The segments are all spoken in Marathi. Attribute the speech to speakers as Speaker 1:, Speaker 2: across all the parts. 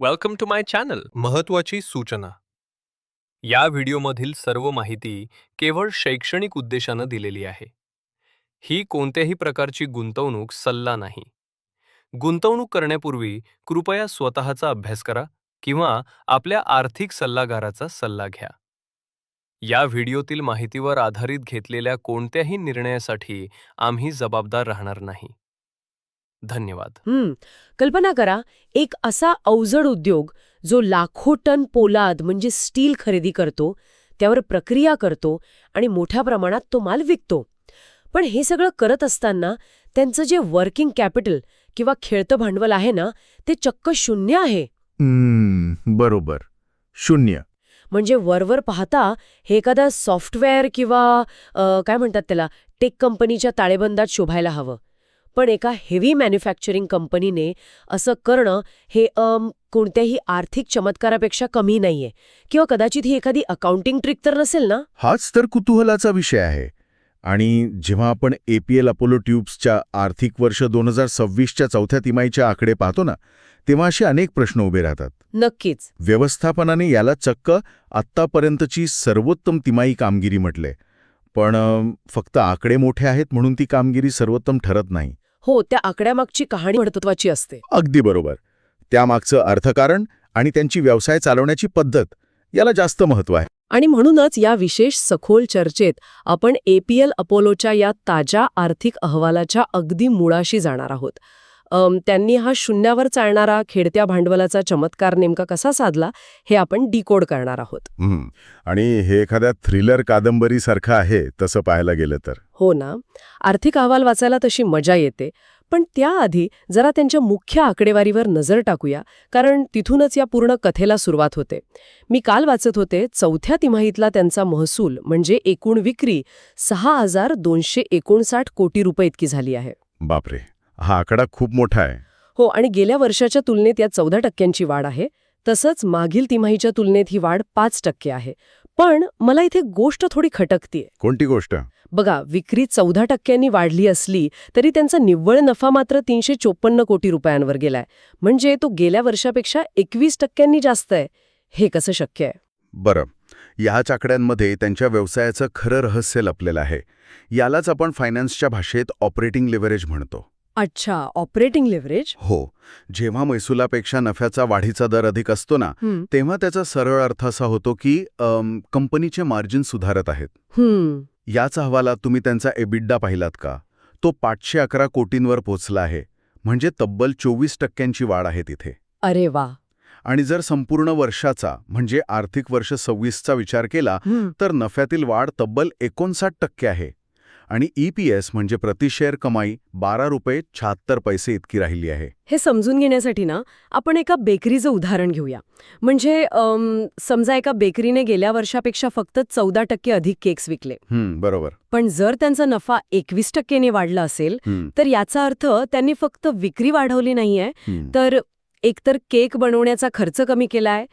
Speaker 1: Welcome to my channel. महत्त्वाची सूचना. या व्हिडिओमधील सर्व माहिती केवळ शैक्षणिक उद्देशानं दिलेली आहे. ही कोणत्याही प्रकारची गुंतवणूक सल्ला नाही. गुंतवणूक करण्यापूर्वी कृपया स्वतःचा अभ्यास करा किंवा आपल्या आर्थिक सल्लागाराचा सल्ला घ्या. या व्हिडिओतील माहितीवर आधारित घेतलेल्या कोणत्याही निर्णयासाठी आम्ही जबाबदार राहणार नाही. धन्यवाद.
Speaker 2: कल्पना करा, एक असा अवजड उद्योग जो लाखो टन पोलाद म्हणजे स्टील खरेदी करतो, त्यावर प्रक्रिया करतो आणि मोठ्या प्रमाणात तो माल विकतो. पण हे सगळं करत असताना त्यांचं जे वर्किंग कॅपिटल किंवा खेळतं भांडवल आहे ना, ते चक्क शून्य आहे.
Speaker 3: बरोबर, शून्य.
Speaker 2: म्हणजे वरवर पाहता हे एखादा सॉफ्टवेअर किंवा काय म्हणतात त्याला, टेक कंपनीच्या ताळेबंदात शोभायला हवं. पण एका हेवी मॅन्युफॅक्चरिंग कंपनीने असं करणं हे कोणत्याही आर्थिक चमत्कारापेक्षा कमी नाहीये. किंवा कदाचित ही एखादी अकाउंटिंग ट्रिक तर नसेल ना?
Speaker 3: हाच तर कुतूहलाचा विषय आहे. आणि जेव्हा आपण APL अपोलो ट्यूब्सच्या आर्थिक वर्ष 2026च्या चौथ्या तिमाहीच्या आकडे पाहतो ना, तेव्हा असे अनेक प्रश्न उभे राहतात.
Speaker 2: नक्कीच.
Speaker 3: व्यवस्थापनाने याला चक्क आत्तापर्यंतची सर्वोत्तम तिमाही कामगिरी म्हटले. पण फक्त आकडे मोठे आहेत म्हणून ती कामगिरी सर्वोत्तम ठरत नाही.
Speaker 2: हो, त्या आकड्यामागची कहाणी महत्त्वाची असते.
Speaker 3: अगदी बरोबर. त्यामागचं अर्थकारण आणि त्यांची व्यवसाय चालवण्याची पद्धत याला जास्त महत्त्व आहे.
Speaker 2: आणि म्हणूनच या विशेष सखोल चर्चेत आपण APL अपोलोच्या या ताज्या आर्थिक अहवालाच्या अगदी मुळाशी जाणार आहोत. त्यांनी हा शून्यावर चालणारा खेळत्या भांडवलाचा चमत्कार नेमका कसा साधला हे आपण डिकोड करणार आहोत.
Speaker 3: आणि हे एखाद्या थ्रिलर कादंबरीसारखं आहे तसं पाहायला गेलं तर.
Speaker 2: हो ना. आर्थिक अहवाल वाचायला तशी मजा येते. पण त्याआधी जरा त्यांच्या मुख्य आकडेवारीवर नजर टाकूया, कारण तिथूनच या पूर्ण कथेला सुरुवात होते. मी काल वाचत होते, चौथ्या तिमाहीतला त्यांचा महसूल म्हणजे एकूण विक्री 6,259 कोटी रुपये इतकी झाली आहे.
Speaker 3: बापरे, हा आकडा खूप मोठा आहे.
Speaker 2: हो, आणि गेल्या वर्षाच्या तुलनेत या 14% वाढ आहे. तसंच मागील तिमाहीच्या तुलनेत ही वाढ 5% आहे. पण मला इथे गोष्ट थोडी खटकतीये.
Speaker 3: कोणती गोष्ट?
Speaker 2: बघा, विक्री 14% वाढली असली तरी त्यांचा निव्वळ नफा मात्र 354 कोटी रुपयांवर गेलाय. म्हणजे तो गेल्या वर्षापेक्षा 21% जास्त आहे. हे कसं शक्य आहे?
Speaker 3: बरं, याच आकड्यांमध्ये त्यांच्या व्यवसायाचं खरं रहस्य लपलेलं आहे. यालाच आपण फायनान्सच्या भाषेत ऑपरेटिंग लिव्हरेज म्हणतो.
Speaker 2: अच्छा, ऑपरेटिंग लिव्हरेज?
Speaker 3: हो. जेव्हा महसुलापेक्षा नफ्याचा वाढीचा दर अधिक असतो ना, तेव्हा त्याचा सरळ अर्थ असा होतो की कंपनीचे मार्जिन सुधारत आहेत. याच अहवालात तुम्ही त्यांचा EBITDA पाहिलात का? तो 511 कोटींवर पोचला आहे. म्हणजे तब्बल 24% वाढ आहे तिथे.
Speaker 2: अरे वा.
Speaker 3: आणि जर संपूर्ण वर्षाचा म्हणजे आर्थिक वर्ष 26चा विचार केला तर नफ्यातील वाढ तब्बल 59% आहे. आणि EPS म्हणजे प्रतिशेअर कमाई 12 रुपये 76 पैसे इतकी राहिली आहे.
Speaker 2: हे समजून घेण्यासाठी ना आपण एका बेकरीचं उदाहरण घेऊया. म्हणजे समजा एका बेकरीने गेल्या वर्षापेक्षा फक्त 14% अधिक केक्स विकले.
Speaker 3: बरोबर.
Speaker 2: पण जर त्यांचा नफा 21% वाढला असेल तर याचा अर्थ त्यांनी फक्त विक्री वाढवली नाहीये, तर एकतर केक बनवण्याचा खर्च कमी केलाय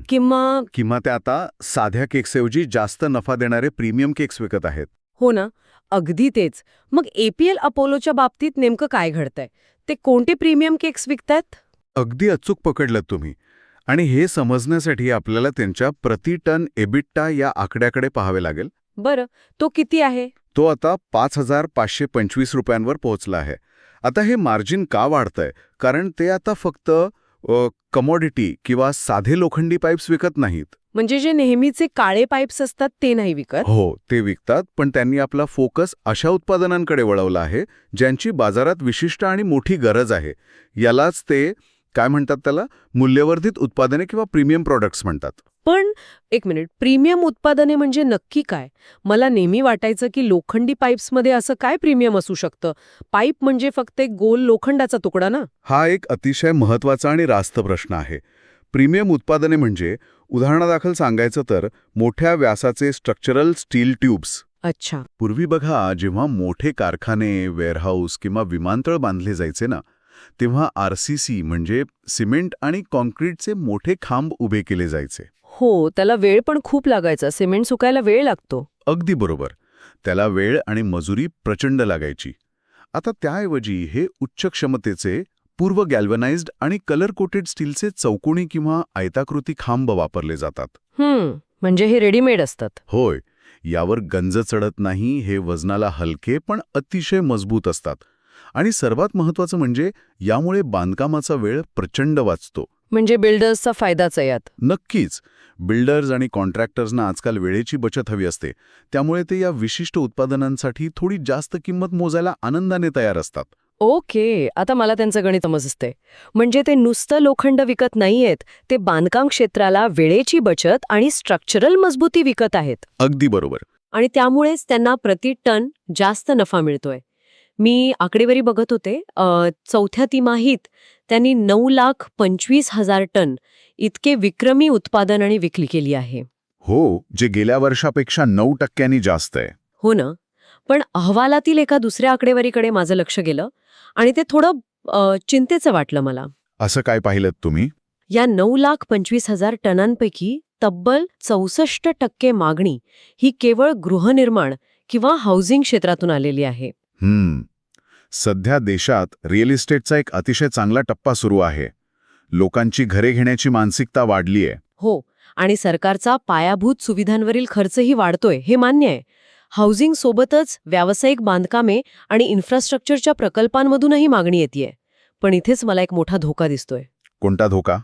Speaker 3: किंवा ते आता साध्या केक्सऐवजी जास्त नफा देणारे प्रीमियम केक्स विकत आहेत.
Speaker 2: हो ना, अगदी तेच. मग APL अपोलोच्या बाबतीत नेमकं काय घडतंय? ते कोणते प्रीमियम केक्स विकतायत?
Speaker 3: अगदी अचूक पकडलं तुम्ही. आणि हे समजण्यासाठी आपल्याला त्यांच्या प्रति टन EBITDA या आकड्याकडे पाहावे लागेल.
Speaker 2: बरं, तो किती आहे?
Speaker 3: तो आता 5,525 रुपयांवर पोहोचला आहे. आता हे मार्जिन का वाढतंय? कारण ते आता फक्त कमोडिटी किंवा साधे लोखंडी पाईप्स विकत नाहीत.
Speaker 2: म्हणजे जे नेहमीचे काळे पाईप्स असतात ते नाही विकत?
Speaker 3: हो, ते विकतात, पण त्यांनी आपला फोकस अशा उत्पादनांकडे वळवला आहे ज्यांची बाजारात विशिष्ट आणि मोठी गरज आहे. यालाच ते काय म्हणतात, त्याला मूल्यवर्धित उत्पादने किंवा प्रीमियम प्रॉडक्ट्स म्हणतात.
Speaker 2: पण एक मिनिट, प्रीमियम उत्पादने म्हणजे नक्की काय? मला नेहमी वाटायचं की लोखंडी पाईप्समध्ये असं काय प्रीमियम असू शकतं? पाईप म्हणजे फक्त एक गोल लोखंडाचा तुकडा ना?
Speaker 3: हा एक अतिशय महत्त्वाचा आणि रास्त प्रश्न आहे. प्रीमियम उत्पादने म्हणजे उदाहरणादाखल सांगायचं तर मोठ्या व्यासाचे स्ट्रक्चरल स्टील ट्यूब्स.
Speaker 2: अच्छा.
Speaker 3: पूर्वी बघा, जेव्हा मोठे कारखाने, वेअरहाऊस किंवा विमानतळ बांधले जायचे ना, तेव्हा RCC म्हणजे सिमेंट आणि कॉन्क्रीटचे मोठे खांब उभे केले जायचे.
Speaker 2: हो, त्याला वेळ पण खूप लागायचा. सिमेंट सुकायला वेळ लागतो.
Speaker 3: अगदी बरोबर. त्याला वेळ आणि मजुरी प्रचंड लागायची. आता त्याऐवजी हे उच्च क्षमतेचे पूर्व गॅल्वनाइज्ड आणि कलर कोटेड स्टीलचे चौकोनी किंवा आयताकृती खांब वापरले जातात.
Speaker 2: म्हणजे हे रेडीमेड असतात.
Speaker 3: होय, यावर गंज चढत नाही, हे वजनाला हलके पण अतिशय मजबूत असतात. आणि सर्वात महत्त्वाचं म्हणजे यामुळे बांधकामाचा वेळ प्रचंड वाचतो.
Speaker 2: म्हणजे बिल्डर्सचा फायदाच आहे यात.
Speaker 3: नक्कीच. बिल्डर्स आणि कॉन्ट्रॅक्टर्सना आजकाल वेळेची बचत हवी असते, त्यामुळे ते या विशिष्ट उत्पादनांसाठी थोडी जास्त किंमत मोजायला आनंदाने तयार असतात.
Speaker 2: ओके, आता मला त्यांचं गणित समजते. म्हणजे ते नुसतं लोखंड विकत नाहीयेत, ते बांधकाम क्षेत्राला वेळेची बचत आणि स्ट्रक्चरल मजबूती विकत आहेत.
Speaker 3: अगदी बरोबर.
Speaker 2: आणि त्यामुळेच त्यांना प्रति टन जास्त नफा मिळतोय. मी आकडेवारी बघत होते, चौथ्या तिमाहीत त्यांनी 9,25,000 टन इतके विक्रमी उत्पादन आणि विक्री केली आहे.
Speaker 3: हो, जे गेल्या वर्षापेक्षा 9% जास्त आहे.
Speaker 2: हो ना. पण अहवालातील एका दुसऱ्या आकडेवारीकडे माझं लक्ष गेलं आणि ते थोडं चिंतेचं वाटलं मला.
Speaker 3: असं काय पाहिलं तुम्ही?
Speaker 2: या 9,25,000 टनांपैकी तब्बल 64% मागणी ही केवळ गृहनिर्माण किंवा हाऊसिंग क्षेत्रातून आलेली आहे.
Speaker 3: सध्या देशात रिअल इस्टेटचा एक अतिशय चांगला टप्पा सुरू आहे. लोकांची घरे घेण्याची मानसिकता वाढलीय.
Speaker 2: हो, आणि सरकारचा पायाभूत सुविधांवरील खर्चही वाढतोय, हे मान्य आहे. हाऊसिंग सोबतच व्यावसायिक बांधकामे आणि इन्फ्रास्ट्रक्चरच्या प्रकल्पांमधूनही मागणी येतेय. पण इथेच मला एक मोठा धोका दिसतोय.
Speaker 3: कोणता धोका?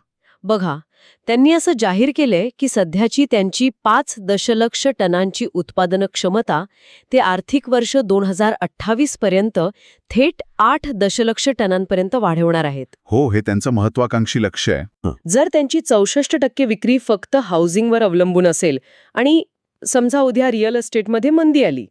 Speaker 2: बघा, त्यांनी असं जाहीर केलंय की सध्याची त्यांची 5 दशलक्ष टनांची उत्पादन क्षमता ते आर्थिक वर्ष 2028 पर्यंत थेट 8 दशलक्ष टनांपर्यंत वाढवणार आहेत.
Speaker 3: हो, हे त्यांचं महत्वाकांक्षी लक्ष्य आहे.
Speaker 2: जर त्यांची 64% विक्री फक्त हाऊसिंगवर अवलंबून असेल आणि समजा उद्या रिअल एस्टेटमध्ये मंदी आली,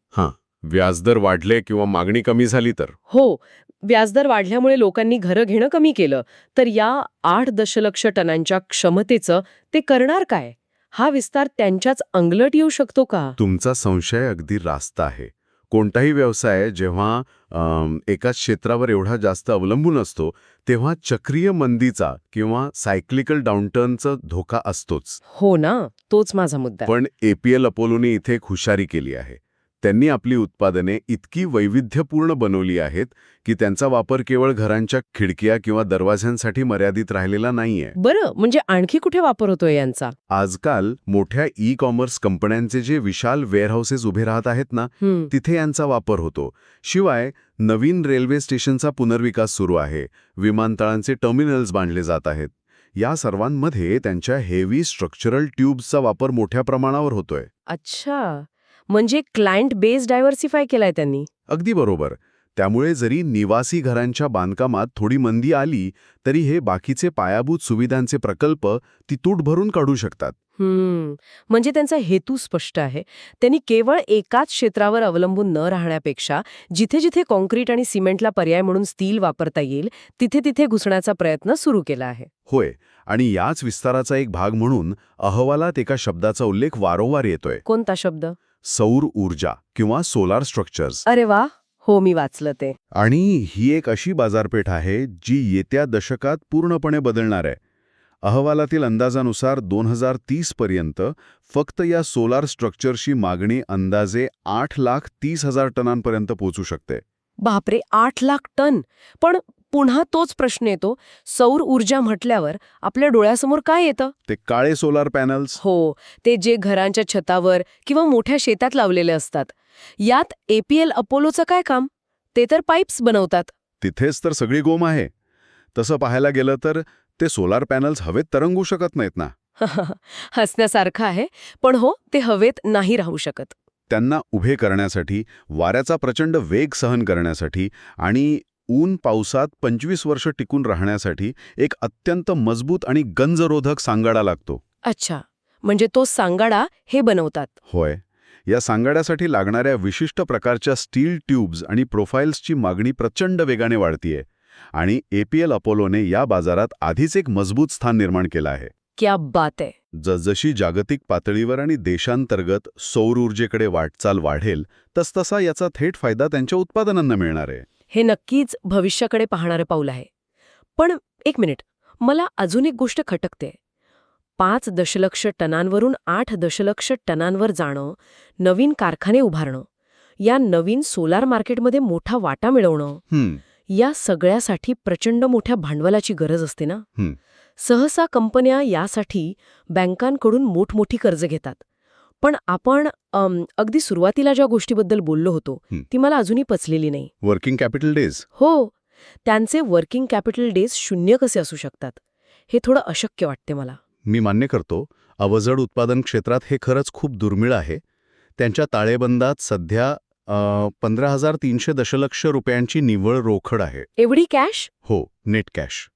Speaker 3: व्याजदर वाढले किंवा मागणी कमी झाली तर?
Speaker 2: हो, व्याजदर वाढल्यामुळे लोकांनी घरं घेणं कमी केलं, तर या 8 दशलक्ष टनांच्या क्षमतेचं ते करणार काय? हा विस्तार त्यांच्याच अंगलट येऊ शकतो का?
Speaker 3: तुमचा संशय अगदी रास्त आहे. कोणताही व्यवसाय जेव्हा एकाच क्षेत्रावर एवढा जास्त अवलंबून असतो, तेव्हा चक्रीय मंदीचा किंवा सायक्लिकल डाऊनटर्नचा धोका असतोच.
Speaker 2: हो ना, तोच माझा मुद्दा.
Speaker 3: पण एपीएल अपोलोने इथे एक हुशारी केली आहे. त्यांनी आपली उत्पादने इतकी वैविध्यपूर्ण बनवली आहेत की त्यांचा वापर केवळ घरांच्या खिडक्या किंवा दरवाज्यांसाठी मर्यादित राहिलेला नाहीये.
Speaker 2: बरं, म्हणजे आणखी कुठे वापर होतोय यांचा?
Speaker 3: आजकाल मोठ्या ई-कॉमर्स कंपन्यांचे जे विशाल वेअरहाऊसेस उभे राहत आहेत ना, तिथे यांचा वापर होतो. शिवाय नवीन रेल्वे स्टेशनचा पुनर्विकास सुरू आहे, विमानतळांचे टर्मिनल्स बांधले जात आहेत. या सर्वांमध्ये त्यांच्या हेवी स्ट्रक्चरल ट्यूब्सचा वापर मोठ्या प्रमाणावर होतोय.
Speaker 2: अच्छा, म्हणजे क्लायंट बेस डायव्हर्सिफाय केलाय त्यांनी.
Speaker 3: अगदी बरोबर. त्यामुळे जरी निवासी घरांच्या बांधकामात थोडी मंदी आली तरी हे बाकीचे पायाभूत सुविधांचे प्रकल्प ती तूट भरून काढू शकतात.
Speaker 2: म्हणजे त्यांचा हेतू स्पष्ट आहे. त्यांनी केवळ एकाच क्षेत्रावर अवलंबून न राहण्यापेक्षा जिथे जिथे कॉन्क्रीट आणि सिमेंटला पर्याय म्हणून स्टील वापरता येईल तिथे तिथे घुसण्याचा प्रयत्न सुरू केला आहे.
Speaker 3: होय, आणि याच विस्ताराचा एक भाग म्हणून अहवालात एका शब्दाचा उल्लेख वारंवार येतोय.
Speaker 2: कोणता शब्द?
Speaker 3: सौर ऊर्जा किंवा सोलार स्ट्रक्चर्स.
Speaker 2: अरे वा, हो, मी वाचलं ते.
Speaker 3: आणि ही एक अशी बाजारपेठ आहे जी येत्या दशकात पूर्णपणे बदलणार आहे. अहवालातील अंदाजानुसार 2030 पर्यंत फक्त या सोलार स्ट्रक्चरची मागणी अंदाजे 8,30,000 टनांपर्यंत पोहोचू शकते.
Speaker 2: बापरे, 8 लाख टन! पण पुन्हा तोच प्रश्न येतो, सौर ऊर्जा म्हटल्यावर आपल्या डोळ्यासमोर काय येतं?
Speaker 3: ते काळे सोलार पॅनल्स.
Speaker 2: हो, ते जे घरांच्या छतावर किंवा मोठ्या शेतात लावलेले असतात. यात एपीएल अपोलोचं काय काम? ते तर पाईप्स बनवतात.
Speaker 3: तिथेच तर सगळी गोम आहे. तसं पाहायला गेलं तर ते सोलार पॅनल्स हवेत तरंगू शकत नाहीत ना.
Speaker 2: हसण्यासारखं आहे, पण हो, ते हवेत नाही राहू शकत.
Speaker 3: त्यांना उभे करण्यासाठी, वाऱ्याचा प्रचंड वेग सहन करण्यासाठी आणि ऊन पावसात 25 वर्ष टिकून राहण्यासाठी एक अत्यंत मजबूत आणि गंजरोधक सांगाडा लागतो.
Speaker 2: अच्छा, म्हणजे तो सांगाडा हे बनवतात.
Speaker 3: होय, या सांगाड्यासाठी लागणाऱ्या विशिष्ट प्रकारच्या स्टील ट्यूब्स आणि प्रोफाईल्सची मागणी प्रचंड वेगाने वाढतीये आणि एपीएल अपोलोने या बाजारात आधीच एक मजबूत स्थान निर्माण केलं आहे.
Speaker 2: क्या बात आहे.
Speaker 3: जसजशी जागतिक पातळीवर आणि देशांतर्गत सौर ऊर्जेकडे वाटचाल वाढेल तसतसा याचा थेट फायदा त्यांच्या उत्पादनांना मिळणार आहे.
Speaker 2: हे नक्कीच भविष्याकडे पाहणारे पाऊल आहे. पण एक मिनिट, मला अजून एक गोष्ट खटकते. 5 दशलक्ष टनांवरून 8 दशलक्ष टनांवर जाणं, नवीन कारखाने उभारणं, या नवीन सोलार मार्केटमध्ये मोठा वाटा मिळवणं, या सगळ्यासाठी प्रचंड मोठ्या भांडवलाची गरज असते ना.
Speaker 3: हं.
Speaker 2: सहसा कंपन्या यासाठी बँकांकडून मोठमोठी कर्ज घेतात. पण आपण अगदी सुरुवातीला ज्या गोष्टीबद्दल बोललो होतो ती मला अजूनही पचलेली नाही.
Speaker 3: Working capital days.
Speaker 2: हो, त्यांचे वर्किंग कॅपिटल डेज 0 कसे असू शकतात हे थोडं अशक्य वाटते मला.
Speaker 3: मी मान्य करतो, अवजड उत्पादन क्षेत्रात हे खरंच खूप दुर्मिळ आहे. त्यांच्या ताळेबंदात सध्या 15,300 दशलक्ष रुपयांची निव्वळ रोकड आहे.
Speaker 2: एवढी कॅश?
Speaker 3: हो, नेट कॅश.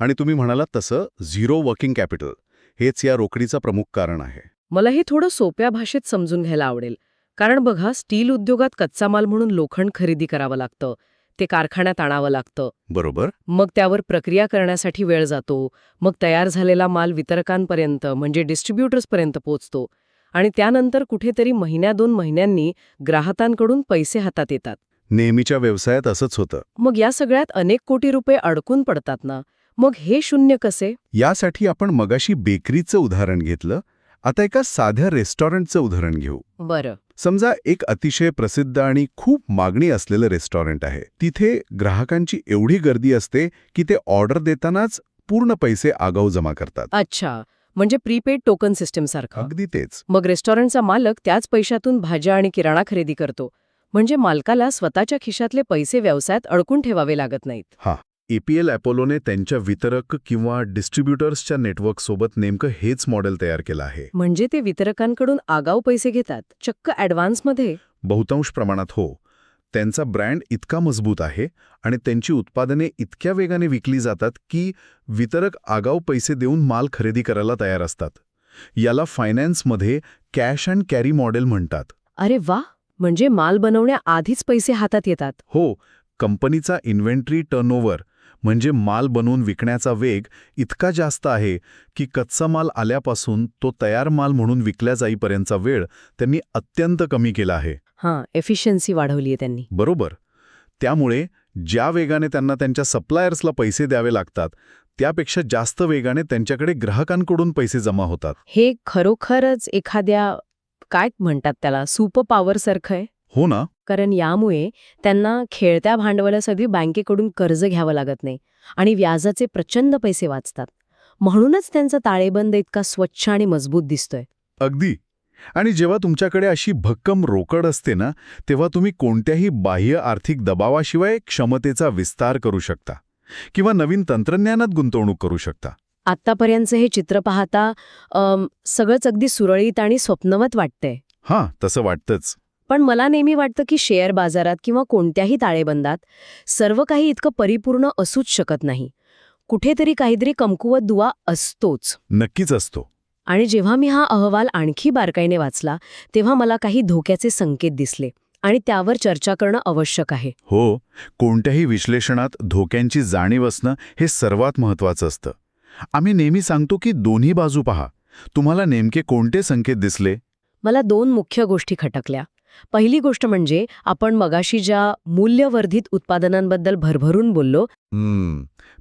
Speaker 3: आणि तुम्ही म्हणालात तसं झिरो वर्किंग कॅपिटल हेच या रोकडीचं प्रमुख कारण आहे.
Speaker 2: मला हे थोडं सोप्या भाषेत समजून घ्यायला आवडेल. कारण बघा, स्टील उद्योगात कच्चा माल म्हणून लोखंड खरेदी करावं लागतं, ते कारखान्यात आणावं लागतं.
Speaker 3: बरोबर.
Speaker 2: मग त्यावर प्रक्रिया करण्यासाठी वेळ जातो. मग तयार झालेला माल वितरकांपर्यंत म्हणजे डिस्ट्रीब्युटर्सपर्यंत पोहोचतो. आणि त्यानंतर कुठेतरी 1-2 महिन्यांनी ग्राहकांकडून पैसे हातात येतात.
Speaker 3: नेहमीच्या व्यवसायात असंच होतं.
Speaker 2: मग या सगळ्यात अनेक कोटी रुपये अडकून पडतात ना. मग हे शून्य कसे?
Speaker 3: यासाठी आपण मगाशी बेकरीचं उदाहरण घेतलं. आता एका साध्या रेस्टॉरंटचं उदाहरण घेऊ.
Speaker 2: बरं.
Speaker 3: समजा एक अतिशय प्रसिद्ध आणि खूप मागणी असलेलं रेस्टॉरंट आहे. तिथे ग्राहकांची एवढी गर्दी असते की ते ऑर्डर देतानाच पूर्ण पैसे आगाऊ जमा करतात.
Speaker 2: अच्छा, म्हणजे प्रीपेड टोकन सिस्टम सारखं.
Speaker 3: अगदी तेच.
Speaker 2: मग रेस्टॉरंटचा मालक त्याच पैशातून भाज्या आणि किराणा खरेदी करतो. म्हणजे मालकाला स्वतःच्या खिशातले पैसे व्यवसायात अडकून ठेवावे लागत नाहीत.
Speaker 3: हा, एपीएल अपोलोने त्यांच्या वितरक किंवा डिस्ट्रीब्युटर्सच्या नेटवर्कसोबत नेमकं हेच मॉडेल तयार केलं आहे.
Speaker 2: म्हणजे ते वितरकांकडून आगाऊ पैसे घेतात, चक्क ॲडव्हान्समध्ये.
Speaker 3: बहुतांश प्रमाणात हो. त्यांचा ब्रँड इतका मजबूत आहे आणि त्यांची उत्पादने इतक्या वेगाने विकली जातात की वितरक आगाऊ पैसे देऊन माल खरेदी करायला तयार असतात. याला फायनान्समध्ये कॅश अँड कॅरी मॉडेल म्हणतात.
Speaker 2: अरे वा, म्हणजे माल बनवण्याआधीच पैसे हातात येतात.
Speaker 3: हो, कंपनीचा इन्व्हेंटरी टर्नओव्हर म्हणजे माल बनवून विकण्याचा वेग इतका जास्त आहे की कच्चा माल आल्यापासून तो तयार माल म्हणून विकल्या जाईपर्यंतचा वेळ त्यांनी अत्यंत कमी केला आहे.
Speaker 2: हां, एफिशियन्सी वाढवली आहे त्यांनी.
Speaker 3: बरोबर. त्यामुळे ज्या वेगाने त्यांना त्यांच्या सप्लायर्सला पैसे द्यावे लागतात त्यापेक्षा जास्त वेगाने त्यांच्याकडे ग्राहकांकडून पैसे जमा होतात.
Speaker 2: हे खरोखरच एखाद्या काय म्हणतात त्याला सुपर पॉवर सारखं आहे.
Speaker 3: हो ना.
Speaker 2: कारण यामुळे त्यांना खेळत्या भांडवलासाठी बँकेकडून कर्ज घ्यावं लागत नाही आणि व्याजाचे प्रचंड पैसे वाचतात. म्हणूनच त्यांचा ताळेबंद इतका स्वच्छ आणि मजबूत दिसतोय.
Speaker 3: अगदी. आणि जेव्हा तुमच्याकडे अशी भक्कम रोकड असते ना, तेव्हा तुम्ही कोणत्याही बाह्य आर्थिक दबावाशिवाय क्षमतेचा विस्तार करू शकता किंवा नवीन तंत्रज्ञानात गुंतवणूक करू शकता.
Speaker 2: आत्तापर्यंतचं हे चित्र पाहता सगळंच अगदी सुरळीत आणि स्वप्नवत वाटतंय.
Speaker 3: हां, तसं वाटतंच.
Speaker 2: पण मला नेहमी वाटतं की शेअर बाजारात किंवा कोणत्याही ताळेबंदात सर्व काही इतकं परिपूर्ण असूच शकत नाही. कुठेतरी काहीतरी कमकुवत दुवा असतोच.
Speaker 3: नक्कीच असतो.
Speaker 2: आणि जेव्हा मी हा अहवाल आणखी बारकाईने वाचला तेव्हा मला काही धोक्याचे संकेत दिसले आणि त्यावर चर्चा करणं आवश्यक आहे.
Speaker 3: हो, कोणत्याही विश्लेषणात धोक्यांची जाणीव असणं हे सर्वात महत्त्वाचं असतं. आम्ही नेहमी सांगतो की दोन्ही बाजू पहा. तुम्हाला नेमके कोणते संकेत दिसले?
Speaker 2: मला 2 मुख्य गोष्टी खटकल्या. पहिली गोष्ट म्हणजे आपण मगाशी ज्या मूल्यवर्धित उत्पादनांबद्दल भरभरून बोललो.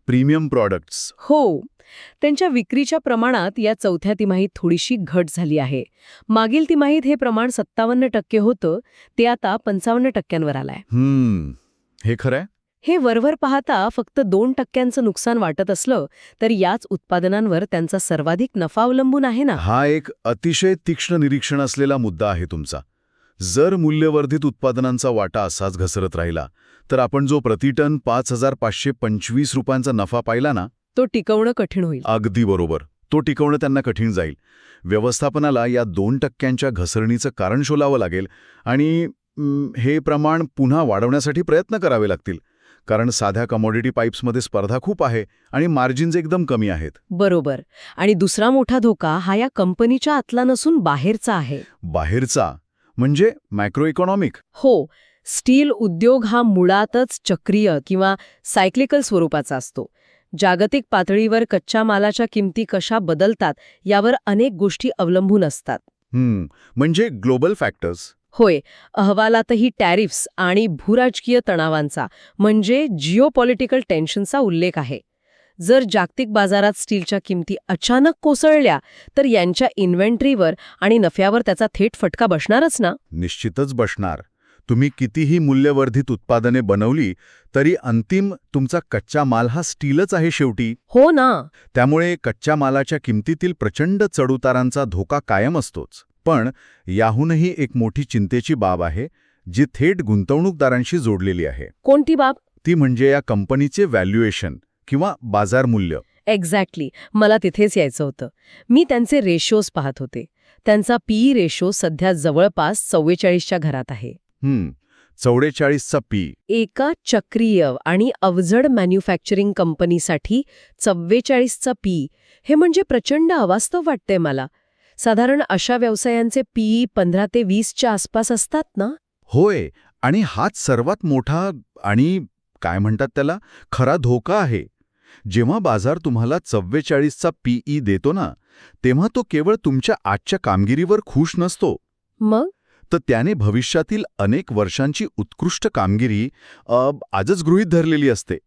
Speaker 3: Premium products.
Speaker 2: हो, त्यांच्या विक्रीच्या प्रमाणात या चौथ्या तिमाहीत थोडीशी घट झाली आहे. मागील तिमाहीत हे प्रमाण 57% होतं, ते आता 55% आलंय.
Speaker 3: हे खरंय?
Speaker 2: हे वरवर पाहता फक्त 2% नुकसान वाटत असलं तर याच उत्पादनांवर त्यांचा सर्वाधिक नफा अवलंबून आहे ना.
Speaker 3: हा एक अतिशय तीक्ष्ण निरीक्षण असलेला मुद्दा आहे तुमचा. जर मूल्यवर्धित उत्पादनांचा वाटा असाच घसरत राहिला तर आपण जो प्रतिटन 5,525 रुपयांचा नफा पाहिला ना,
Speaker 2: तो टिकवणं कठीण होईल.
Speaker 3: अगदी बरोबर. तो टिकवणं त्यांना कठीण जाईल. व्यवस्थापनाला या 2% घसरणीचं कारण शोधावं लागेल आणि हे प्रमाण पुन्हा वाढवण्यासाठी प्रयत्न करावे लागतील. कारण साध्या कमोडिटी पाईप्समध्ये स्पर्धा खूप आहे आणि मार्जिन्स एकदम कमी आहेत.
Speaker 2: बरोबर. आणि दुसरा मोठा धोका हा या कंपनीच्या आतला नसून बाहेरचा आहे.
Speaker 3: बाहेरचा म्हणजे मॅक्रो इकॉनॉमिक.
Speaker 2: हो, स्टील उद्योग हा मुळातच चक्रीय किंवा सायक्लिकल स्वरूपाचा असतो. जागतिक पातळीवर कच्च्या मालाच्या किमती कशा बदलतात यावर अनेक गोष्टी अवलंबून असतात.
Speaker 3: म्हणजे ग्लोबल फॅक्टर्स.
Speaker 2: होय, अहवालातही टॅरिफ्स आणि भूराजकीय तणावांचा म्हणजे जिओपॉलिटिकल टेन्शनचा उल्लेख आहे. जर जागतिक बाजारात स्टीलच्या किमती अचानक कोसळल्या तर यांच्या इन्व्हेंटरीवर आणि नफ्यावर त्याचा थेट फटका बसणारच ना.
Speaker 3: निश्चितच बसणार. तुम्ही कितीही मूल्यवर्धित उत्पादने बनवली तरी अंतिम तुमचा कच्चा माल हा स्टीलच आहे शेवटी.
Speaker 2: हो ना.
Speaker 3: त्यामुळे कच्च्या मालाच्या किमतीतील प्रचंड चढउतारांचा धोका कायम असतोच. पण याहूनही एक मोठी चिंतेची बाब आहे जी थेट गुंतवणूकदारांशी जोडलेली आहे.
Speaker 2: कोणती बाब?
Speaker 3: ती म्हणजे या कंपनीचे व्हॅल्युएशन किंवा बाजार मूल्य.
Speaker 2: एक्झॅक्टली. मला तिथेच यायचं होतं. मी त्यांचे रेशोज पाहत होते. त्यांचा पीई रेशो सध्या जवळपास 44च्या घरात आहे.
Speaker 3: 44चा पी.
Speaker 2: एका चक्रीय आणि अवजड मॅन्युफॅक्चरिंग कंपनीसाठी 44चा पी हे म्हणजे प्रचंड अवास्तव वाटतंय मला. साधारण अशा व्यवसायांचे पीई 15 ते 20च्या आसपास असतात ना?
Speaker 3: होय, आणि हाच सर्वात मोठा आणि काय म्हणतात त्याला खरा धोका आहे. जेव्हा बाजार तुम्हाला 44चा पीई देतो ना, तेव्हा तो केवळ तुमच्या आजच्या कामगिरीवर खुश नसतो.
Speaker 2: मग
Speaker 3: तर त्याने भविष्यातील अनेक वर्षांची उत्कृष्ट कामगिरी आजच गृहीत धरलेली असते.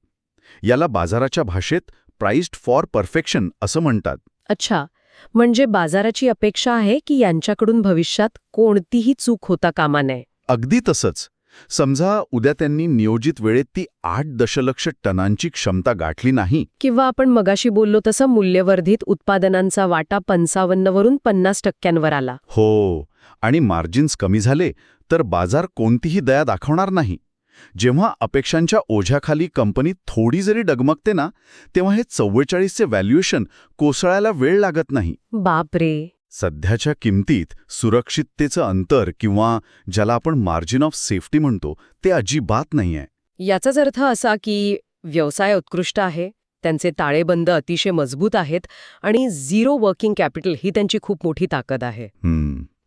Speaker 3: याला बाजाराच्या भाषेत प्राइस्ड फॉर परफेक्शन असं म्हणतात.
Speaker 2: अच्छा, म्हणजे बाजाराची अपेक्षा आहे की यांच्याकडून भविष्यात कोणतीही चूक होता कामा नये.
Speaker 3: अगदी तसंच. समजा उद्या त्यांनी नियोजित वेळेत ती 8 दशलक्ष टनांची क्षमता गाठली नाही,
Speaker 2: किंवा आपण मगाशी बोललो तसं मूल्यवर्धित उत्पादनांचा वाटा 55 वरून 50% आला.
Speaker 3: हो, आणि मार्जिन्स कमी झाले तर बाजार कोणतीही दया दाखवणार नाही. जेव्हा अपेक्षांच्या ओझ्याखाली कंपनी थोडी जरी डगमगते ना, तेव्हा हे 44चे व्हॅल्युएशन कोसळायला वेळ लागत नाही.
Speaker 2: बापरे.
Speaker 3: सध्याच्या किमतीत सुरक्षिततेचं अंतर किंवा ज्याला आपण मार्जिन ऑफ सेफ्टी म्हणतो ते अजिबात नाहीये.
Speaker 2: याचाच अर्थ असा की व्यवसाय उत्कृष्ट आहे, त्यांचे ताळेबंद अतिशय मजबूत आहेत आणि झिरो वर्किंग कॅपिटल ही त्यांची खूप मोठी ताकद आहे.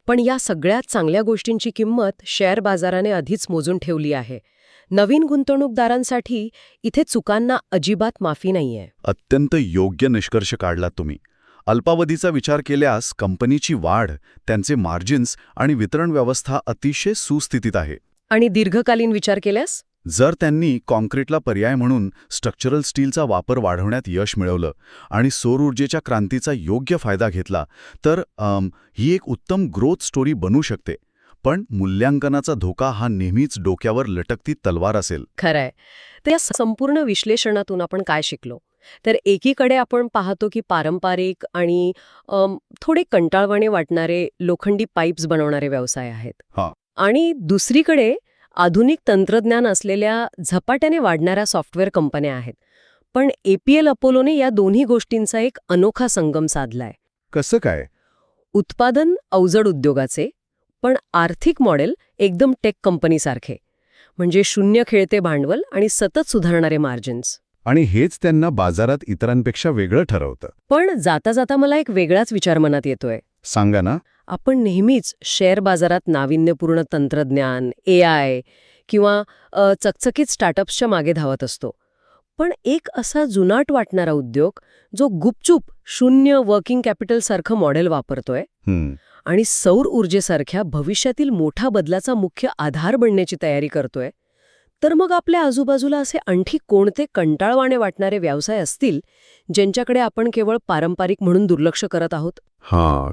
Speaker 2: पण या सगळ्यात चांगल्या गोष्टींची किंमत शेअर बाजाराने आधीच मोजून ठेवली आहे. नवीन गुंतवणूकदारांसाठी इथे चुकांना अजिबात माफी नाहीये.
Speaker 3: अत्यंत योग्य निष्कर्ष काढला तुम्ही. अल्पावधीचा विचार केल्यास कंपनीची वाढ, त्यांचे मार्जिन्स आणि वितरण व्यवस्था अतिशय सुस्थितीत आहे.
Speaker 2: आणि दीर्घकालीन विचार केल्यास
Speaker 3: जर त्यांनी कॉन्क्रीटला पर्याय म्हणून स्ट्रक्चरल स्टीलचा वापर वाढवण्यात यश मिळवलं आणि सौर ऊर्जेच्या क्रांतीचा योग्य फायदा घेतला तर ही एक उत्तम ग्रोथ स्टोरी बनू शकते. पण मूल्यांकनाचा धोका हा नेहमीच डोक्यावर लटकती तलवार असेल.
Speaker 2: खरंय. तर या संपूर्ण विश्लेषणातून आपण काय शिकलो? तर एकीकडे आपण पाहतो की पारंपरिक आणि थोडे कंटाळवाणे वाटणारे लोखंडी पाईप्स बनवणारे व्यवसाय आहेत.
Speaker 3: हां.
Speaker 2: आणि दुसरीकडे आधुनिक तंत्रज्ञान असलेल्या झपाट्याने वाढणाऱ्या सॉफ्टवेअर कंपन्या आहेत. पण एपीएल अपोलोने या दोन्ही गोष्टींचा एक अनोखा संगम साधलाय.
Speaker 3: कसं काय?
Speaker 2: उत्पादन अवजड उद्योगाचे, पण आर्थिक मॉडेल एकदम टेक कंपनीसारखे. म्हणजे शून्य खेळते भांडवल आणि सतत सुधारणारे मार्जिन्स.
Speaker 3: आणि हेच त्यांना बाजारात इतरांपेक्षा वेगळं ठरवतं.
Speaker 2: पण जाता जाता मला एक वेगळाच विचार मनात येतोय.
Speaker 3: सांगा ना.
Speaker 2: आपण नेहमीच शेअर बाजारात नाविन्यपूर्ण तंत्रज्ञान, एआय किंवा चकचकीत स्टार्टअप्सच्या मागे धावत असतो. पण एक असा जुनाट वाटणारा उद्योग जो गुपचूप शून्य वर्किंग कॅपिटल सारखं मॉडेल वापरतोय आणि सौर ऊर्जेसारख्या भविष्यातील मोठ्या बदलाचा मुख्य आधार बनण्याची तयारी करतोय, तर मग आपल्या आजूबाजूला असे आणखी कोणते कंटाळवाणे वाटणारे व्यवसाय असतील ज्यांच्याकडे आपण केवळ पारंपरिक म्हणून दुर्लक्ष करत आहोत?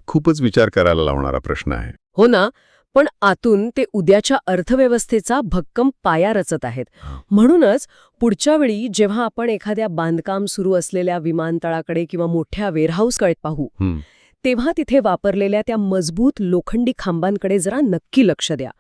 Speaker 3: खूपच विचार करायला लावणारा प्रश्न आहे.
Speaker 2: हो ना. पण आतून ते उद्याच्या अर्थव्यवस्थेचा भक्कम पाया रचत आहेत. म्हणूनच पुढच्या वेळी जेव्हा आपण एखाद्या बांधकाम सुरू असलेल्या विमानतळाकडे किंवा मोठ्या वेअरहाऊसकडे पाहू, तेव्हा तिथे वापरलेल्या त्या मजबूत लोखंडी खांबांकडे जरा नक्की लक्ष द्या.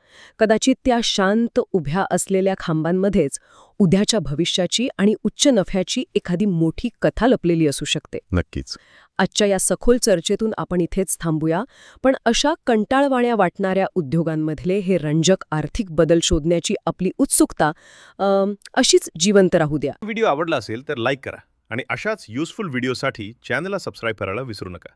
Speaker 2: कदाचित त्या शांत उभ्या असलेल्या खांबांमध्येच उद्याच्या भविष्याची आणि उच्च नफ्याची एखादी मोठी कथा लपलेली असू शकते.
Speaker 3: नक्कीच.
Speaker 2: आजच्या या सखोल चर्चेतून आपण इथेच थांबूया. पण अशा कंटाळवाण्या वाटणाऱ्या उद्योगांमधले हे रंजक आर्थिक बदल शोधण्याची आपली उत्सुकता अशीच जिवंत राहू द्या.
Speaker 4: व्हिडिओ आवडला असेल तर लाईक करा आणि अशाच युजफुल व्हिडिओसाठी चॅनलला सबस्क्राईब करायला विसरू नका.